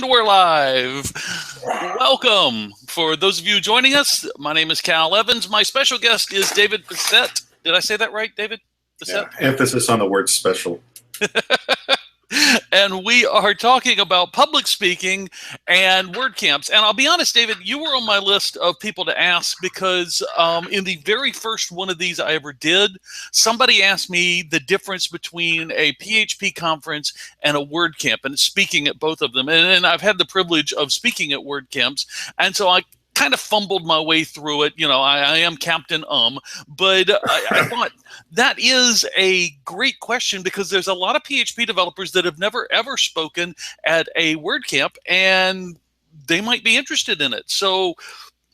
And we're live. Welcome. For those of you joining us, my name is Cal Evans. My special guest is David Bisset. Did I say that right, David? Bisset? Yeah, emphasis on the word special. And we are talking about public speaking and WordCamps. And I'll be honest, David, you were on my list of people to ask because in the very first one of these I ever did, somebody asked me the difference between a PHP conference and a WordCamp, and speaking at both of them. And I've had the privilege of speaking at WordCamps, and so I kind of fumbled my way through it. You know, I am Captain but I thought that is a great question because there's a lot of PHP developers that have never ever spoken at a WordCamp and they might be interested in it. So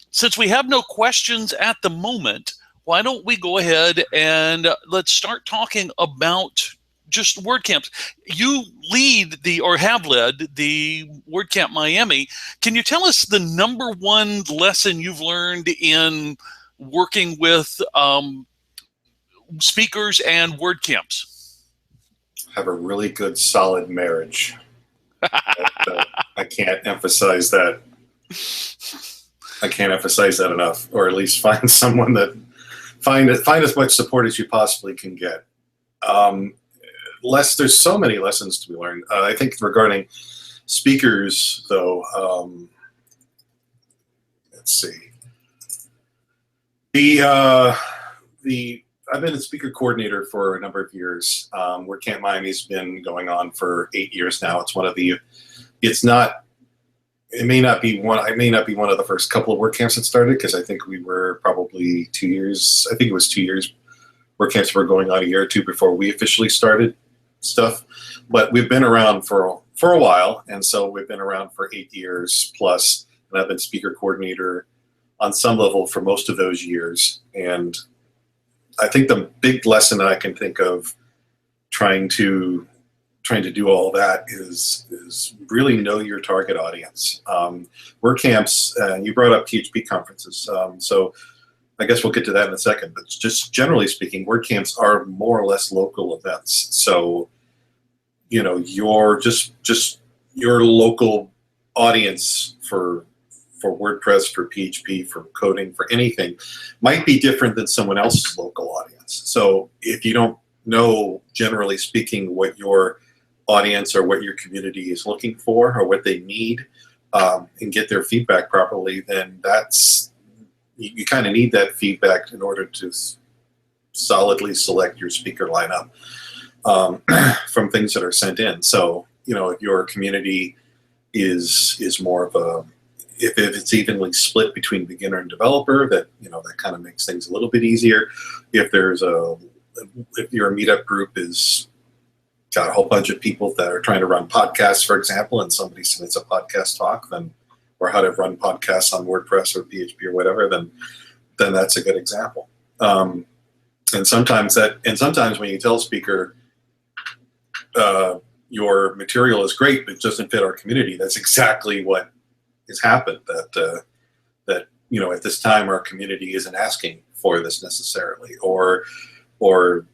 since we have no questions at the moment, why don't we go ahead and let's start talking about just WordCamps. You lead or have led the WordCamp Miami. Can you tell us the number one lesson you've learned in working with speakers and WordCamps? Have a really good, solid marriage. I can't emphasize that. I can't emphasize that enough, or at least find someone that find as much support as you possibly can get. There's so many lessons to be learned. I think regarding speakers, though, let's see. I've been a speaker coordinator for a number of years. WordCamp Miami's been going on for 8 years now. It's one of the. It may not be one. I may not be one of the first couple of WordCamps that started because I think we were probably 2 years. I think it was 2 years. WordCamps were going on a year or two before we officially started stuff, but we've been around for a while, and so we've been around for 8 years plus, and I've been speaker coordinator on some level for most of those years. And I think the big lesson that I can think of trying to do all that is really know your target audience. WordCamps, you brought up PHP conferences, so I guess we'll get to that in a second, but just generally speaking, WordCamps are more or less local events. So, you know, your local audience for WordPress, for PHP, for coding, for anything might be different than someone else's local audience. So if you don't know, generally speaking, what your audience or what your community is looking for or what they need, and get their feedback properly, then you kind of need that feedback in order to solidly select your speaker lineup from things that are sent in. So, you know, if your community is more of a, if it's evenly split between beginner and developer, that, you know, that kind of makes things a little bit easier. If your meetup group is got a whole bunch of people that are trying to run podcasts, for example, and somebody submits a podcast talk, then, or how to run podcasts on WordPress or PHP or whatever, then that's a good example. And sometimes when you tell a speaker your material is great but it doesn't fit our community, that's exactly what has happened. That you know, at this time our community isn't asking for this necessarily, or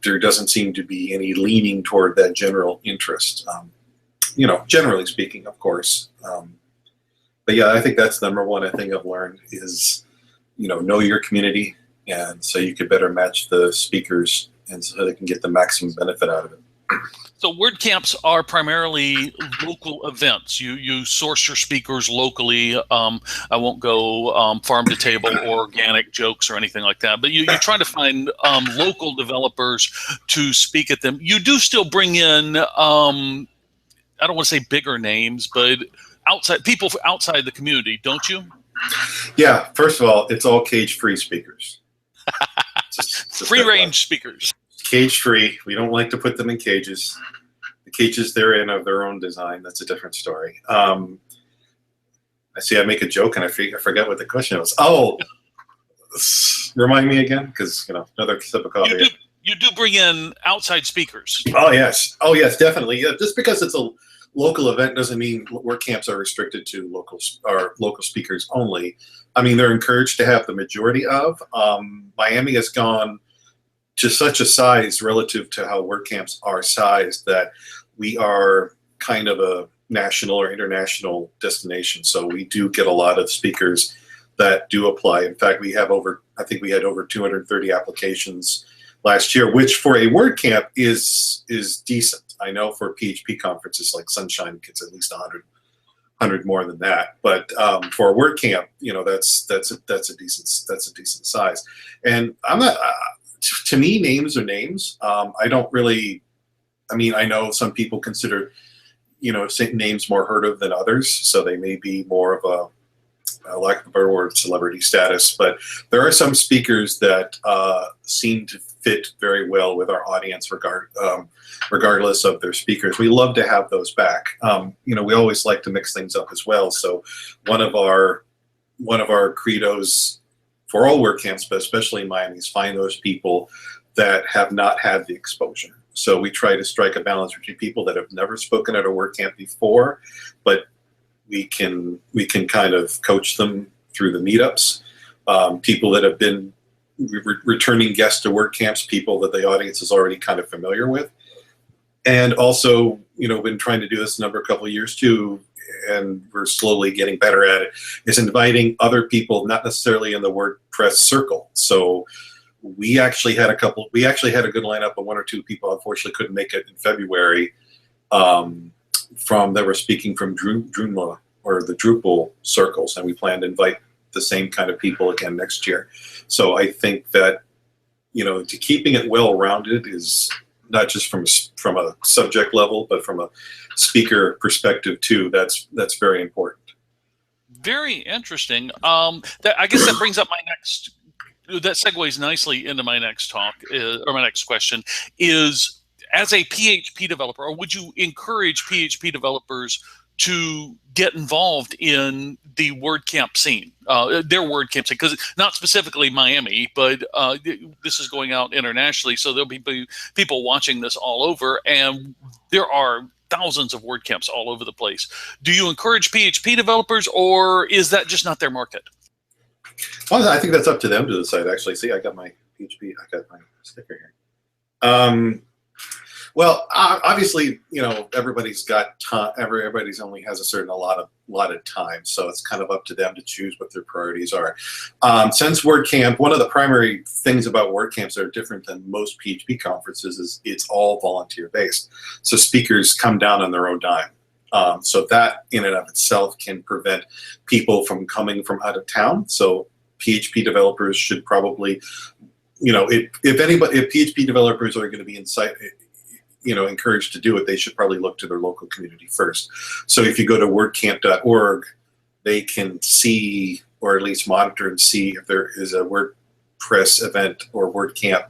there doesn't seem to be any leaning toward that general interest. You know, generally speaking, of course. But yeah, I think that's the number one thing I've learned is, you know your community, and so you could better match the speakers and so they can get the maximum benefit out of it. So WordCamps are primarily local events. You source your speakers locally. I won't go farm to table or organic jokes or anything like that, but you try to find local developers to speak at them. You do still bring in, I don't want to say bigger names, but people outside the community, don't you? Yeah, first of all, it's all cage-free speakers. Free-range speakers. Cage-free. We don't like to put them in cages. The cages they're in are their own design. That's a different story. I see I make a joke and I forget what the question was. Oh, remind me again, because, you know, another sip of coffee. You do bring in outside speakers. Oh, yes, definitely. Yeah, just because it's a local event doesn't mean WordCamps are restricted to local speakers only. I mean, they're encouraged to have the majority of. Miami has gone to such a size relative to how WordCamps are sized that we are kind of national or international destination. So we do get a lot of speakers that do apply. In fact, I think we had over 230 applications last year, which for a WordCamp is decent. I know for PHP conferences like Sunshine gets at least 100 more than that. But for a WordCamp, that's a decent size. And I'm not. To me, names are names. I don't really. I mean, I know some people consider, names more heard of than others, so they may be more of a lack of a better word, celebrity status. But there are some speakers that seem to fit very well with our audience, regardless of their speakers. We love to have those back. We always like to mix things up as well. So one of our credos for all WordCamps, but especially in Miami, is find those people that have not had the exposure. So we try to strike a balance between people that have never spoken at a WordCamp before, but we can kind of coach them through the meetups. People that have been returning guests to WordCamps, people that the audience is already kind of familiar with. And also, been trying to do this a couple of years too, and we're slowly getting better at it, is inviting other people, not necessarily in the WordPress circle. So we actually had a good lineup of one or two people. Unfortunately couldn't make it in February, that were speaking from Drupal or the Drupal circles, and we plan to invite the same kind of people again next year. So I think that to keeping it well-rounded is not just from a subject level, but from a speaker perspective too. That's very important. Very interesting. I guess that brings up that segues nicely into my next talk, or my next question is, as a PHP developer, or would you encourage PHP developers to get involved in the WordCamp scene, their WordCamp scene? Because not specifically Miami, but this is going out internationally, so there'll be people watching this all over, and there are thousands of WordCamps all over the place. Do you encourage PHP developers, or is that just not their market? Well, I think that's up to them to decide. Actually, see, I got my sticker here. Well, obviously, everybody's got time. Everybody's only has a lot of time, so it's kind of up to them to choose what their priorities are. Since WordCamp, one of the primary things about WordCamps that are different than most PHP conferences is it's all volunteer based. So speakers come down on their own dime. So that in and of itself can prevent people from coming from out of town. So PHP developers should probably, if PHP developers are going to be encouraged to do it, they should probably look to their local community first. So if you go to wordcamp.org, they can see, or at least monitor and see, if there is a WordPress event or WordCamp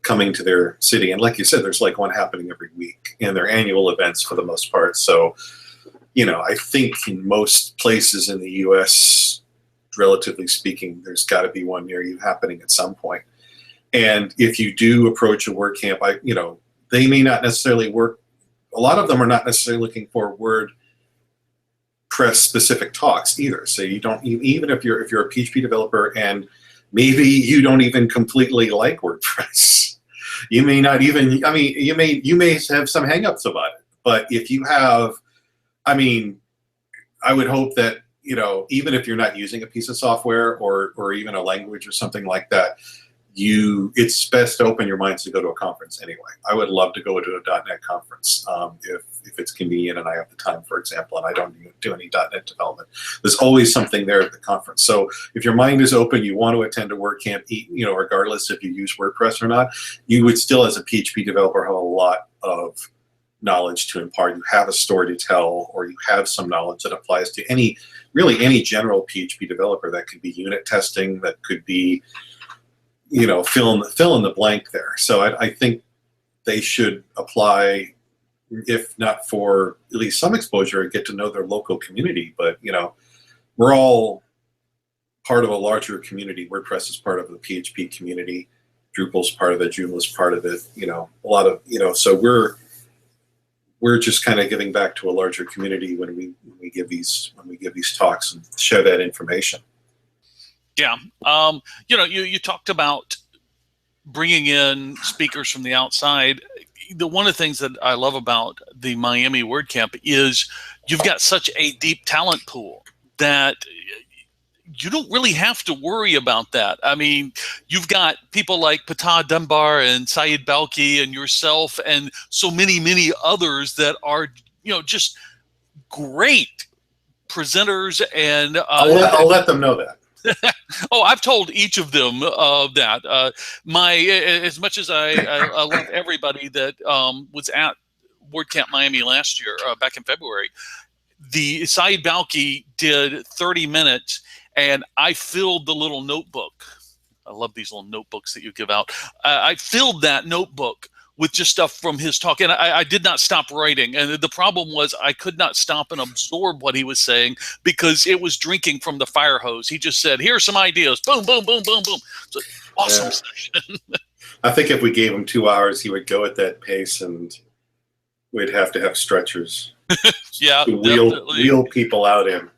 coming to their city. And like you said, there's like one happening every week, and they're annual events for the most part. So, I think in most places in the US, relatively speaking, there's got to be one near you happening at some point. And if you do approach a WordCamp, they may not necessarily work. A lot of them are not necessarily looking for WordPress specific talks either. So you don't, even if you're a PHP developer and maybe you don't even completely like WordPress, you may not even. You may have some hangups about it. But if you have, I would hope that even if you're not using a piece of software or even a language or something like that, it's best to open your minds to go to a conference anyway. I would love to go to a .NET conference if it's convenient and I have the time, for example, and I don't do any .NET development. There's always something there at the conference. So if your mind is open, you want to attend a WordCamp, regardless if you use WordPress or not, you would still, as a PHP developer, have a lot of knowledge to impart. You have a story to tell, or you have some knowledge that applies to any general PHP developer. That could be unit testing, that could be fill in the blank there. So I think they should apply, if not for at least some exposure, and get to know their local community. But we're all part of a larger community. WordPress is part of the PHP community. Drupal's part of it. Joomla's part of it. A lot of So we're just kind of giving back to a larger community when we give these talks and share that information. Yeah. You talked about bringing in speakers from the outside. One of the things that I love about the Miami WordCamp is you've got such a deep talent pool that you don't really have to worry about that. I mean, you've got people like Patah Dunbar and Syed Balki and yourself and so many, many others that are, just great presenters. And I'll let them know that. Oh, I've told each of them that. As much as I love everybody that was at WordCamp Miami last year, back in February, the Syed Balki did 30 minutes, and I filled the little notebook. I love these little notebooks that you give out. I filled that notebook with just stuff from his talk, and I did not stop writing. And the problem was I could not stop and absorb what he was saying because it was drinking from the fire hose. He just said, "Here are some ideas." Boom, boom, boom, boom, boom. It's an awesome session. I think if we gave him 2 hours, he would go at that pace, and we'd have to have stretchers. Yeah, to wheel people out in.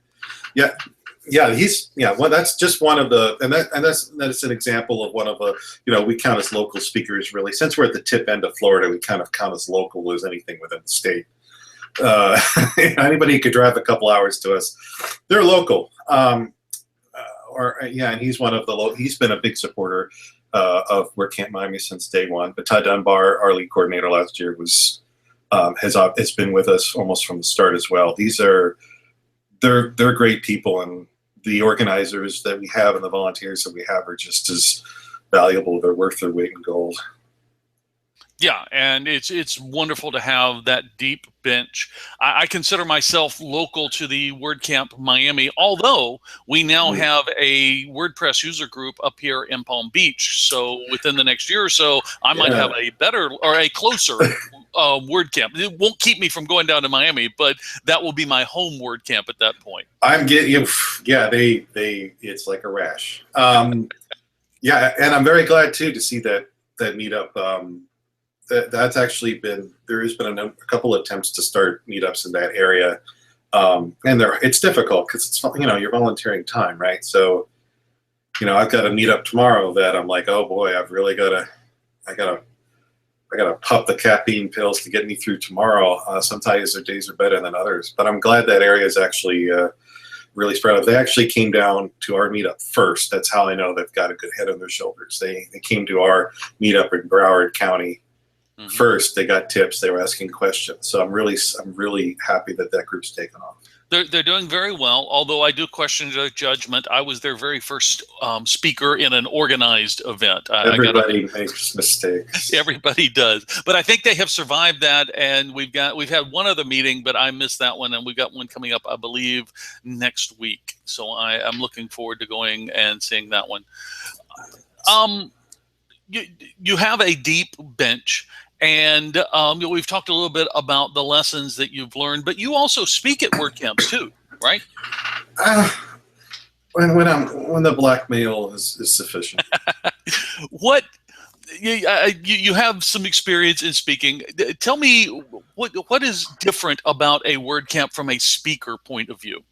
Well, that's just one of the, and that's an example of one of the, we count as local speakers really. Since we're at the tip end of Florida, we kind of count as local as anything within the state. Anybody who could drive a couple hours to us, they're local. And he's one of the he's been a big supporter of WordCamp Miami since day one. But Todd Dunbar, our lead coordinator last year, has been with us almost from the start as well. They're great people, and the organizers that we have and the volunteers that we have are just as valuable. They're worth their weight in gold. Yeah, and it's wonderful to have that deep bench. I consider myself local to the WordCamp Miami, although we now have a WordPress user group up here in Palm Beach. So within the next year or so, I might have a better or a closer WordCamp. It won't keep me from going down to Miami, but that will be my home WordCamp at that point. I'm getting, it's like a rash. And I'm very glad too to see that meetup. That's actually there has been a couple of attempts to start meetups in that area, and it's difficult because it's you're volunteering time, right? So I've got a meetup tomorrow that I'm like, oh boy, I've really I gotta pop the caffeine pills to get me through tomorrow. Sometimes their days are better than others, but I'm glad that area is actually really spread out. They actually came down to our meetup first. That's how I know they've got a good head on their shoulders. They came to our meetup in Broward County. First, they got tips. They were asking questions. So I'm really happy that group's taken off. They're doing very well, although I do question their judgment. I was their very first speaker in an organized event. Everybody makes mistakes. Everybody does, but I think they have survived that. And we've had one other meeting, but I missed that one, and we've got one coming up, I believe, next week. So I'm looking forward to going and seeing that one. You have a deep bench. And we've talked a little bit about the lessons that you've learned, but you also speak at WordCamps too, right? When the blackmail is sufficient. What you have some experience in speaking. Tell me what is different about a WordCamp from a speaker point of view?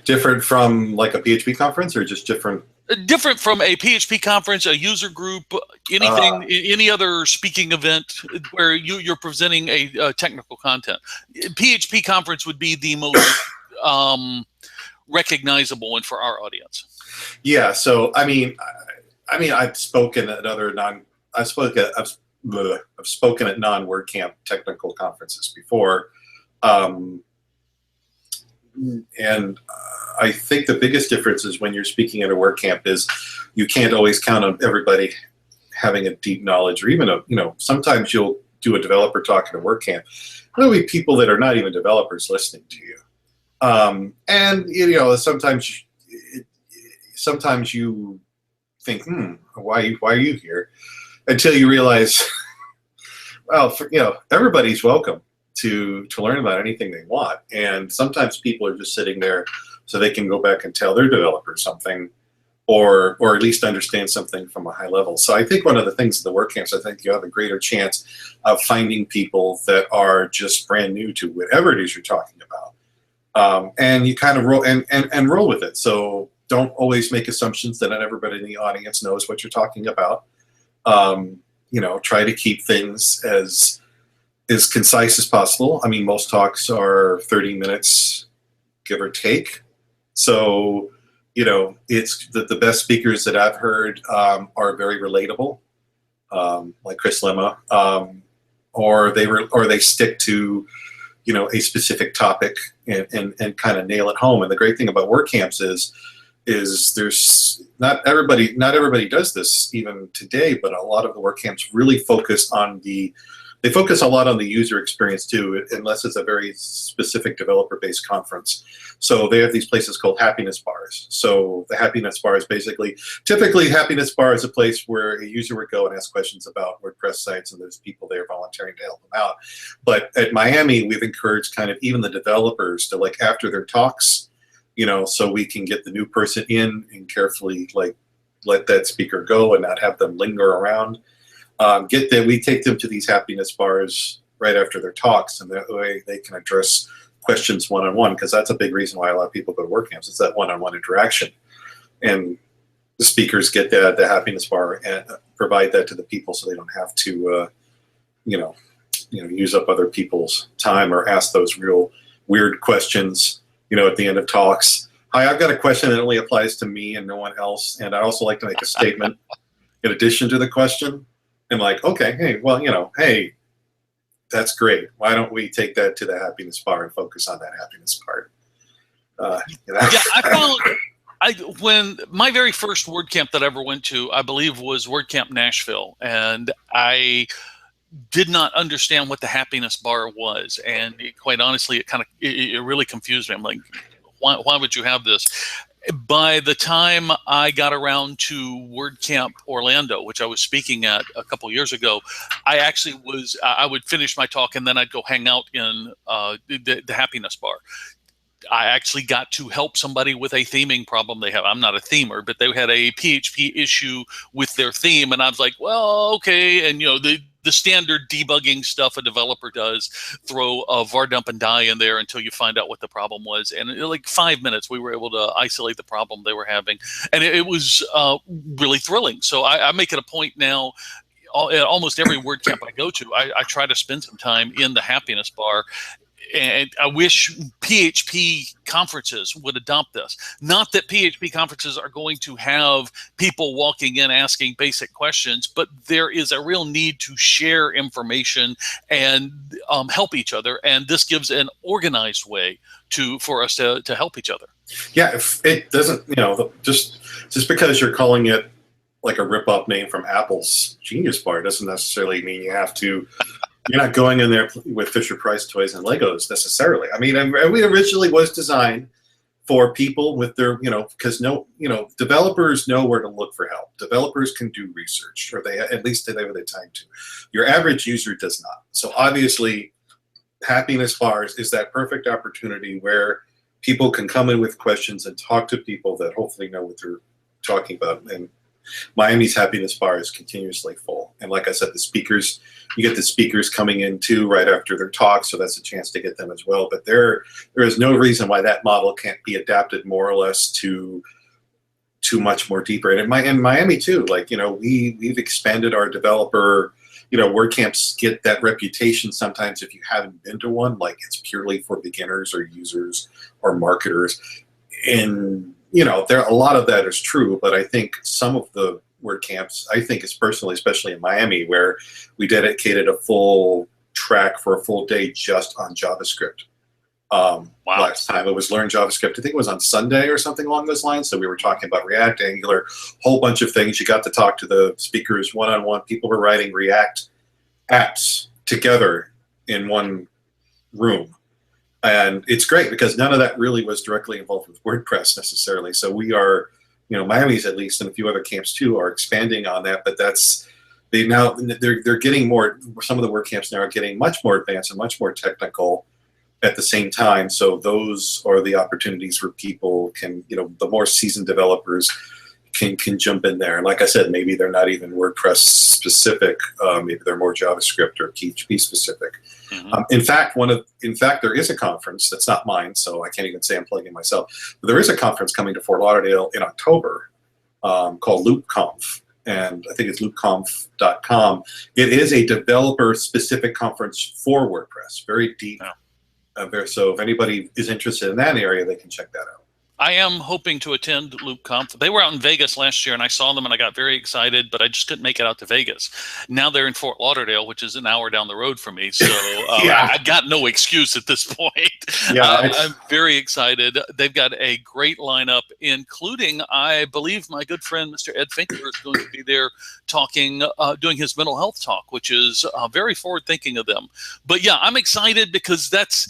Different from like a PHP conference, or just different? Different from a PHP conference, a user group, anything, any other speaking event where you're presenting a technical content. PHP conference would be the most recognizable one for our audience. Yeah. So I've spoken at I've spoken at non-WordCamp technical conferences before, and I think the biggest difference is when you're speaking at a WordCamp is you can't always count on everybody having a deep knowledge, or even sometimes you'll do a developer talk at a WordCamp. There'll be people that are not even developers listening to you, and sometimes you think, why are you here? Until you realize, well, everybody's welcome to learn about anything they want, and sometimes people are just sitting there so they can go back and tell their developers something, or at least understand something from a high level. So I think one of the things at the WordCamps, I think you have a greater chance of finding people that are just brand new to whatever it is you're talking about, and you kind of roll and roll with it. So don't always make assumptions that not everybody in the audience knows what you're talking about. Try to keep things as as concise as possible. I mean, most talks are 30 minutes, give or take. So, you know, it's the best speakers that I've heard are very relatable, like Chris Lemma, or they stick to, you know, a specific topic and kind of nail it home. And the great thing about WordCamps is there's not everybody does this even today, but a lot of the WordCamps really focus on they focus a lot on the user experience too, unless it's a very specific developer-based conference. So they have these places called happiness bars. So the happiness bar is typically happiness bar is a place where a user would go and ask questions about WordPress sites, and there's people there volunteering to help them out. But at Miami, we've encouraged kind of even the developers to, like, after their talks, you know, so we can get the new person in and carefully, like, let that speaker go and not have them linger around. We take them to these happiness bars right after their talks, and that way they can address questions one-on-one, because that's a big reason why a lot of people go to WordCamps. It's that one-on-one interaction, and the speakers get the happiness bar and provide that to the people, so they don't have to, use up other people's time or ask those real weird questions, you know, at the end of talks. Hi, I've got a question that only applies to me and no one else, and I also like to make a statement in addition to the question. And like, okay, hey, well, you know, hey, that's great. Why don't we take that to the happiness bar and focus on that happiness part? You know? Yeah, when my very first WordCamp that I ever went to, I believe, was WordCamp Nashville, and I did not understand what the happiness bar was, and quite honestly, it really confused me. I'm like, why would you have this? By the time I got around to WordCamp Orlando, which I was speaking at a couple years ago, I would finish my talk and then I'd go hang out in the happiness bar. I actually got to help somebody with a theming problem they have. I'm not a themer, but they had a PHP issue with their theme, and I was like, well, okay. And, you know, the standard debugging stuff a developer does, throw a var dump and die in there until you find out what the problem was. And in like 5 minutes, we were able to isolate the problem they were having. And it was really thrilling. So I make it a point now, at almost every WordCamp I go to, I try to spend some time in the happiness bar. And I wish PHP conferences would adopt this. Not that PHP conferences are going to have people walking in asking basic questions, but there is a real need to share information and help each other. And this gives an organized way for us to help each other. Yeah, if it doesn't, you know, just because you're calling it like a rip-off name from Apple's Genius Bar doesn't necessarily mean you have to. You're not going in there with Fisher-Price toys and Legos necessarily. I mean, it originally was designed for people with their, you know, because developers know where to look for help. Developers can do research, or at least they have the time to. Your average user does not. So obviously, happiness bars is that perfect opportunity where people can come in with questions and talk to people that hopefully know what they're talking about. And Miami's happiness bar is continuously full. And like I said, you get the speakers coming in too right after their talk, so that's a chance to get them as well. But there is no reason why that model can't be adapted more or less to much more deeper. And in Miami too, like, you know, we've expanded our developer, you know, WordCamps get that reputation sometimes, if you haven't been to one, like it's purely for beginners or users or marketers. And, you know, a lot of that is true, but I think some of the WordCamps, I think it's personally, especially in Miami, where we dedicated a full track for a full day just on JavaScript. Wow. Last time it was Learn JavaScript. I think it was on Sunday or something along those lines. So we were talking about React, Angular, whole bunch of things. You got to talk to the speakers one-on-one. People were writing React apps together in one room. And it's great because none of that really was directly involved with WordPress necessarily. So we are, you know, Miami's at least, and a few other camps too, are expanding on that. But they're getting more. Some of the WordCamps now are getting much more advanced and much more technical at the same time. So those are the opportunities where people can, you know, the more seasoned developers can jump in there. And like I said, maybe they're not even WordPress specific. Maybe they're more JavaScript or PHP specific. Mm-hmm. In fact, there is a conference that's not mine, so I can't even say I'm plugging myself. But there is a conference coming to Fort Lauderdale in October called LoopConf, and I think it's loopconf.com. It is a developer-specific conference for WordPress, very deep. So if anybody is interested in that area, they can check that out. I am hoping to attend LoopConf. They were out in Vegas last year, and I saw them, and I got very excited, but I just couldn't make it out to Vegas. Now they're in Fort Lauderdale, which is an hour down the road from me, so I got no excuse at this point. Yeah, I'm very excited. They've got a great lineup, including, I believe, my good friend Mr. Ed Finkler is going to be there talking, doing his mental health talk, which is very forward-thinking of them. But yeah, I'm excited because that's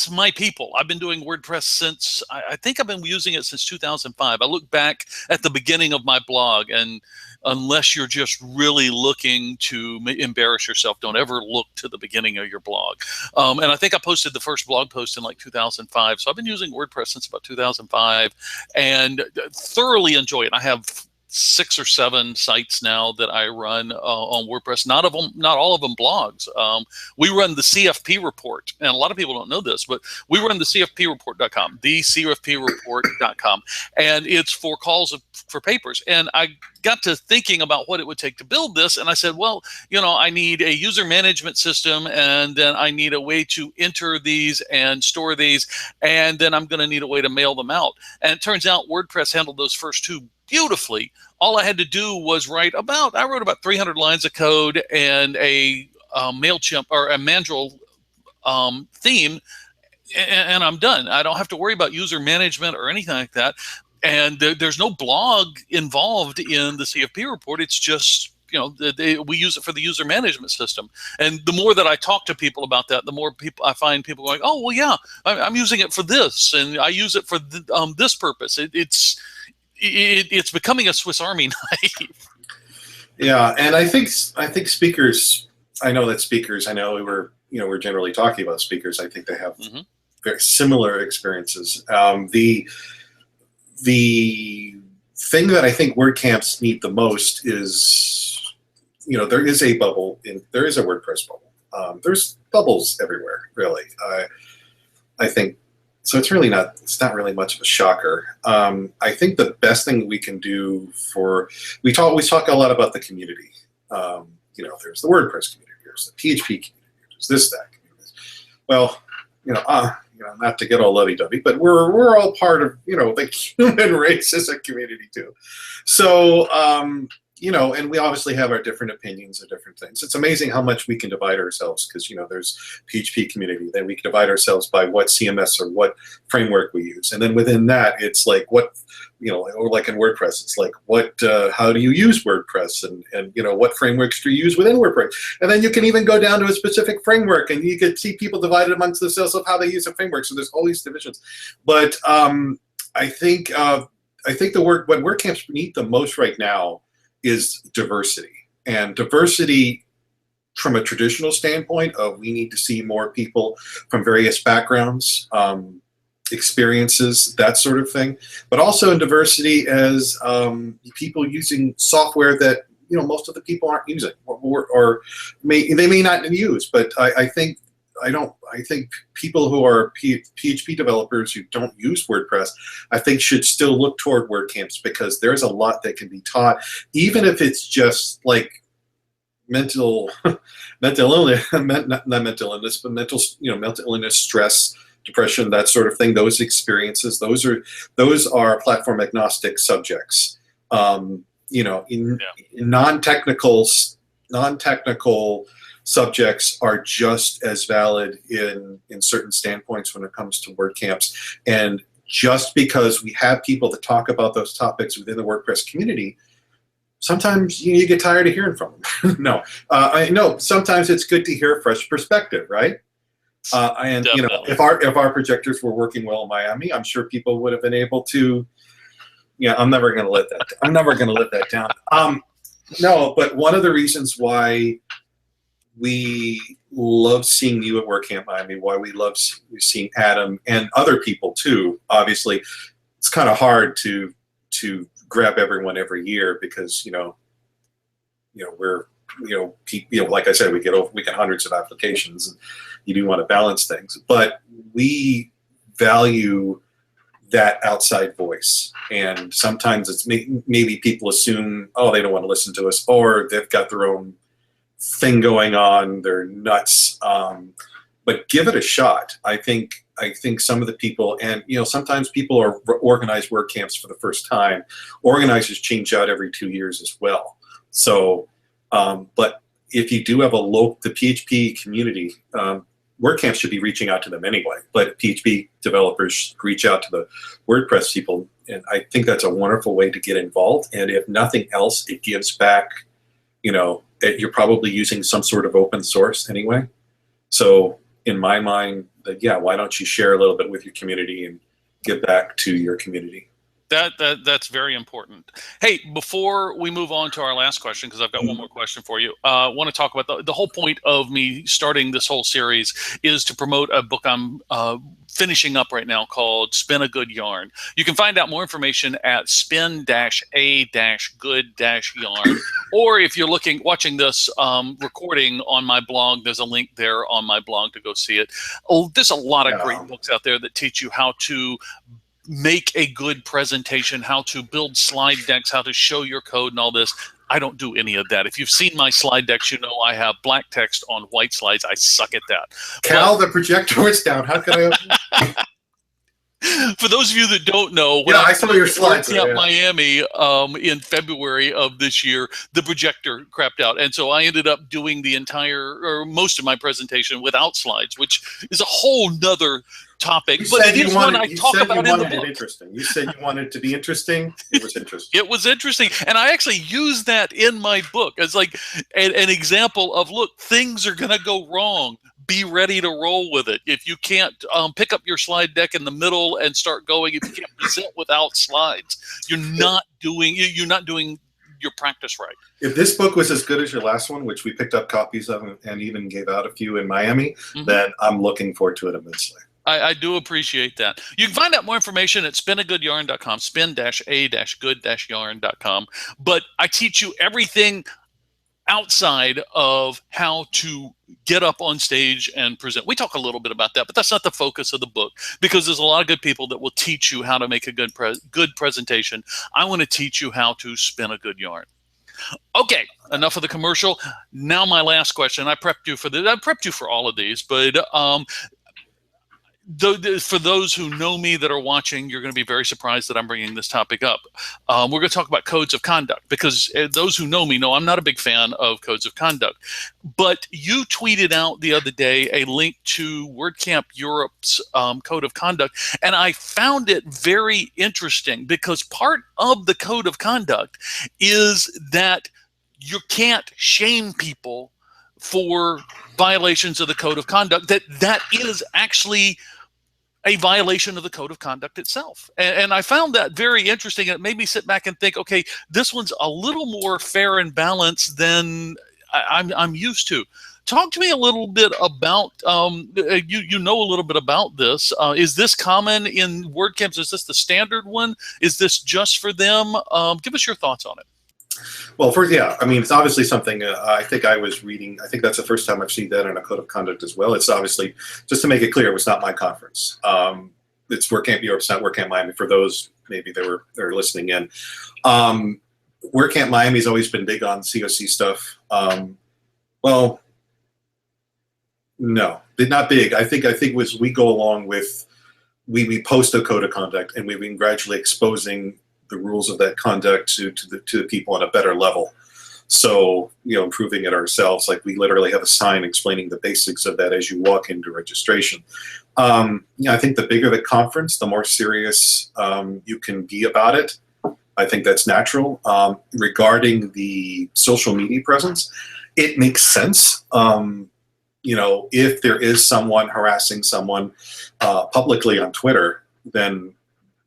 my people. I've been doing WordPress since, I think I've been using it since 2005. I look back at the beginning of my blog, and unless you're just really looking to embarrass yourself, don't ever look to the beginning of your blog. And I think I posted the first blog post in like 2005. So I've been using WordPress since about 2005 and thoroughly enjoy it. I have 6 or 7 sites now that I run on WordPress. Not all of them blogs. We run the CFP report, and a lot of people don't know this, but we run the CFPreport.com, the CFPreport.com, and it's for calls for papers. And I got to thinking about what it would take to build this, and I said, well, I need a user management system, and then I need a way to enter these and store these, and then I'm going to need a way to mail them out. And it turns out WordPress handled those first 2 beautifully. All I had to do was I wrote about 300 lines of code and a MailChimp or a Mandrill theme, and I'm done. I don't have to worry about user management or anything like that. And there's no blog involved in the CFP report. It's just, we use it for the user management system. And the more that I talk to people about that, the more I find people going, oh, well, yeah, I'm using it for this, and I use it for this purpose. It's becoming a Swiss Army knife. Yeah, and I think speakers. I know we're generally talking about speakers. I think they have very similar experiences. The thing that I think WordCamps need the most is, there is a WordPress bubble. There's bubbles everywhere, really. I think. So it's not really much of a shocker. I think the best thing we can do we talk a lot about the community. There's the WordPress community, there's the PHP community, there's this, that community. Well, not to get all lovey-dovey, but we're all part of, the human race as a community too. So, and we obviously have our different opinions of different things. It's amazing how much we can divide ourselves because, there's PHP community. Then we can divide ourselves by what CMS or what framework we use. And then within that, it's like or like in WordPress, it's like how do you use WordPress and what frameworks do you use within WordPress? And then you can even go down to a specific framework and you can see people divided amongst themselves of how they use a framework. So there's all these divisions. But I think what WordCamps need the most right now is diversity. And diversity from a traditional standpoint of we need to see more people from various backgrounds, experiences, that sort of thing. But also in diversity as people using software that most of the people aren't using or they may not use. But I think people who are PHP developers who don't use WordPress, I think should still look toward WordCamps because there's a lot that can be taught, even if it's just like mental illness, not mental illness, but mental illness, stress, depression, that sort of thing. Those experiences, those are platform agnostic subjects. In non-technical subjects are just as valid in certain standpoints when it comes to WordCamps. And just because we have people that talk about those topics within the WordPress community, sometimes you get tired of hearing from them. No, I know sometimes it's good to hear a fresh perspective, right? And if our projectors were working well in Miami, I'm sure people would have been able to. Yeah, I'm never going to let that down. No, but one of the reasons why we love seeing you at WordCamp Miami, why we love seeing Adam and other people too. Obviously, it's kind of hard to grab everyone every year because we're like I said, we get hundreds of applications, and you do want to balance things. But we value that outside voice. And sometimes it's maybe people assume, oh, they don't want to listen to us, or they've got their own thing going on, they're nuts. But give it a shot. I think some of the people, and sometimes people are organize WordCamps for the first time. Organizers change out every 2 years as well. So, but if you do have the PHP community, WordCamp should be reaching out to them anyway. But PHP developers reach out to the WordPress people, and I think that's a wonderful way to get involved. And if nothing else, it gives back. You're probably using some sort of open source anyway. So in my mind, yeah, why don't you share a little bit with your community and give back to your community? That's very important. Hey, before we move on to our last question, because I've got one more question for you, I want to talk about the whole point of me starting this whole series is to promote a book I'm finishing up right now called Spin a Good Yarn. You can find out more information at spin-a-good-yarn, or if you're watching this recording on my blog, there's a link there on my blog to go see it. Oh, there's a lot of great books out there that teach you how to make a good presentation, how to build slide decks, how to show your code and all this. I don't do any of that. If you've seen my slide decks, I have black text on white slides. I suck at that. Cal, the projector is down. How can I? For those of you that don't know, when I saw your slides at Miami in February of this year, the projector crapped out, and so I ended up doing most of my presentation without slides, which is a whole nother topic. But it is one I talk about in the book. Interesting. You said you wanted it to be interesting. It was interesting. It was interesting, and I actually use that in my book as like an example of, look, things are going to go wrong. Be ready to roll with it. If you can't pick up your slide deck in the middle and start going, if you can't present without slides, you're not doing your practice right. If this book was as good as your last one, which we picked up copies of and even gave out a few in Miami, then I'm looking forward to it immensely. I do appreciate that. You can find out more information at spinagoodyarn.com, spin-a-good-yarn.com. But I teach you everything outside of how to get up on stage and present. We talk a little bit about that, but that's not the focus of the book, because there's a lot of good people that will teach you how to make a good presentation. I want to teach you how to spin a good yarn. Okay, enough of the commercial. Now my last question. I prepped you for all of these, but for those who know me that are watching, you're going to be very surprised that I'm bringing this topic up. We're going to talk about codes of conduct, because those who know me know I'm not a big fan of codes of conduct. But you tweeted out the other day a link to WordCamp Europe's code of conduct, and I found it very interesting, because part of the code of conduct is that you can't shame people for violations of the code of conduct. That is actually a violation of the code of conduct itself. And I found that very interesting. And it made me sit back and think, okay, this one's a little more fair and balanced than I'm used to. Talk to me a little bit about, you know a little bit about this. Is this common in WordCamps? Is this the standard one? Is this just for them? Give us your thoughts on it. Well, first, yeah, I mean, it's obviously something I think I was reading. I think that's the first time I've seen that in a code of conduct as well. It's obviously, just to make it clear, it was not my conference. It's WordCamp Europe, it's not WordCamp Miami, for those maybe they're listening in. WordCamp Miami's always been big on COC stuff. Well, no, not big. I think as we go along with, we post a code of conduct, and we've been gradually exposing the rules of that conduct to the people on a better level. So, improving it ourselves. Like, we literally have a sign explaining the basics of that as you walk into registration. I think the bigger the conference, the more serious you can be about it. I think that's natural. Regarding the social media presence, it makes sense. If there is someone harassing someone publicly on Twitter, then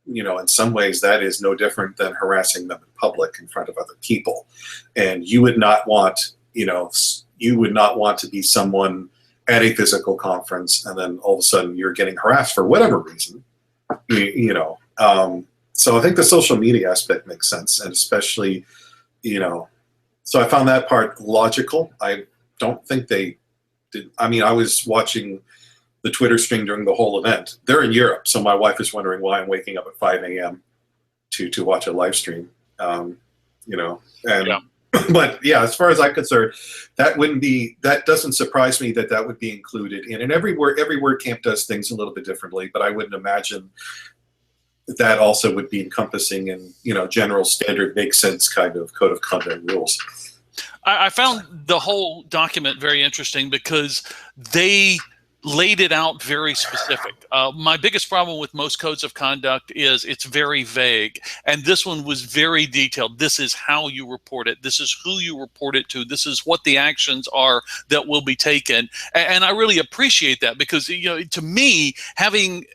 in some ways that is no different than harassing them in public in front of other people. And you would not want, to be someone at a physical conference and then all of a sudden you're getting harassed for whatever reason, so I think the social media aspect makes sense, and especially, so I found that part logical. I don't think they did. I mean, I was watching the Twitter stream during the whole event. They're in Europe, so my wife is wondering why I'm waking up at 5 a.m. to watch a live stream. You know, and Yeah. but yeah, as far as I'm concerned, that doesn't surprise me that would be included in. And every WordCamp does things a little bit differently, but I wouldn't imagine that also would be encompassing in, you know, general standard make sense kind of code of conduct rules. I found the whole document very interesting because they laid it out very specific. My biggest problem with most codes of conduct is it's very vague, and this one was very detailed. This is how you report it. This is who you report it to. This is what the actions are that will be taken. And I really appreciate that because, you know, to me, having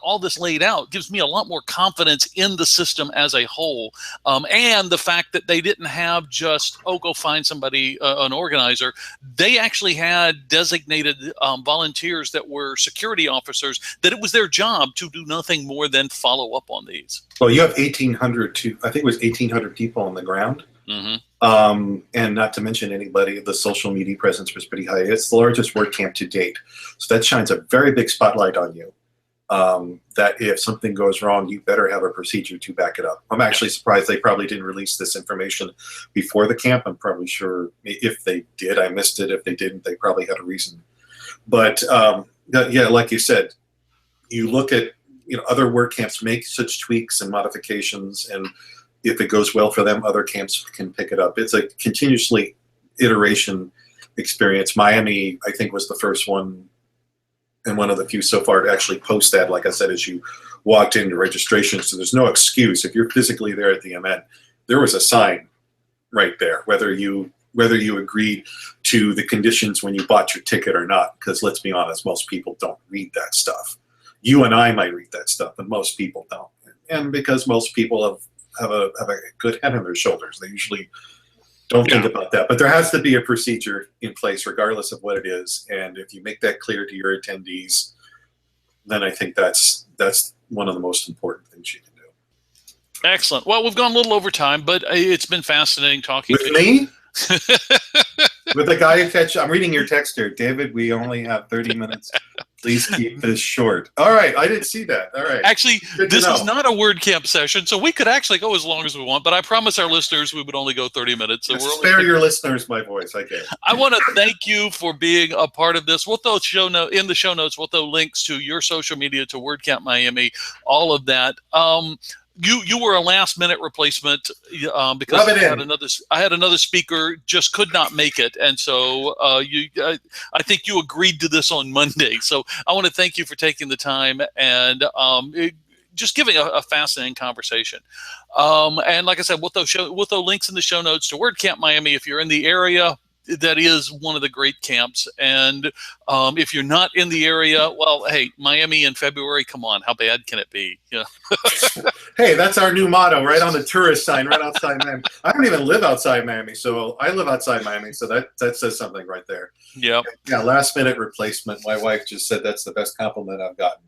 all this laid out gives me a lot more confidence in the system as a whole, and the fact that they didn't have just, oh, go find somebody, an organizer. They actually had designated volunteers that were security officers, that it was their job to do nothing more than follow up on these. Well, you have 1,800 I think it was 1,800 people on the ground. Mm-hmm. And not to mention anybody, the social media presence was pretty high. It's the largest WordCamp to date. So that shines a very big spotlight on you. That if something goes wrong, you better have a procedure to back it up. I'm actually surprised they probably didn't release this information before the camp. I'm probably sure if they did, I missed it. If they didn't, they probably had a reason. But yeah, like you said, you look at, you know, other WordCamps make such tweaks and modifications, and if it goes well for them, other camps can pick it up. It's a continuously iteration experience. Miami, I think, was the first one and one of the few so far to actually post that, like I said, as you walked into registration. So there's no excuse. If you're physically there at the event, there was a sign right there, whether you agreed to the conditions when you bought your ticket or not, because let's be honest, most people don't read that stuff. You and I might read that stuff, but most people don't. And because most people have a good head on their shoulders, they usually don't think about that. But there has to be a procedure in place regardless of what it is. And if you make that clear to your attendees, then I think that's one of the most important things you can do. Excellent. Well, we've gone a little over time, but it's been fascinating talking with me. With the guy who I'm reading your text here, David. We only have 30 minutes. Please keep this short. All right, I didn't see that. All right. Actually, this is not a WordCamp session, so we could actually go as long as we want. But I promise our listeners we would only go 30 minutes. So spare your listeners my voice. I can't. I want to thank you for being a part of this. We'll throw in the show notes. We'll throw links to your social media, to WordCamp Miami, all of that. You were a last minute replacement because I had another speaker just could not make it, and so I think you agreed to this on Monday. So I want to thank you for taking the time and just giving a fascinating conversation. And like I said, we'll throw links in the show notes to WordCamp Miami if you're in the area. That is one of the great camps. And if you're not in the area, well, hey, Miami in February, come on, how bad can it be? Yeah. Hey, that's our new motto, right on the tourist sign, right outside Miami. I don't even live outside Miami, so I live outside Miami, so that says something right there. Yep. Yeah, last minute replacement. My wife just said that's the best compliment I've gotten.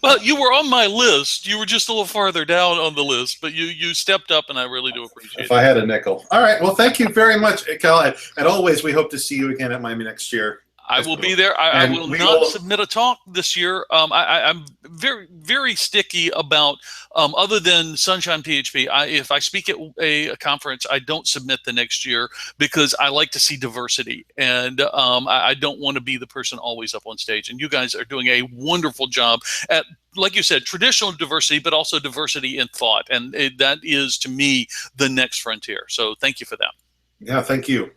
Well, you were on my list. You were just a little farther down on the list, but you stepped up, and I really do appreciate it. If I had a nickel. All right. Well, thank you very much, Cal. And always, we hope to see you again at Miami next year. I will be there. I will not submit a talk this year. I'm very, very sticky about, other than Sunshine PHP, if I speak at a conference, I don't submit the next year because I like to see diversity. And I don't want to be the person always up on stage. And you guys are doing a wonderful job at, like you said, traditional diversity, but also diversity in thought. And that is, to me, the next frontier. So thank you for that. Yeah, thank you.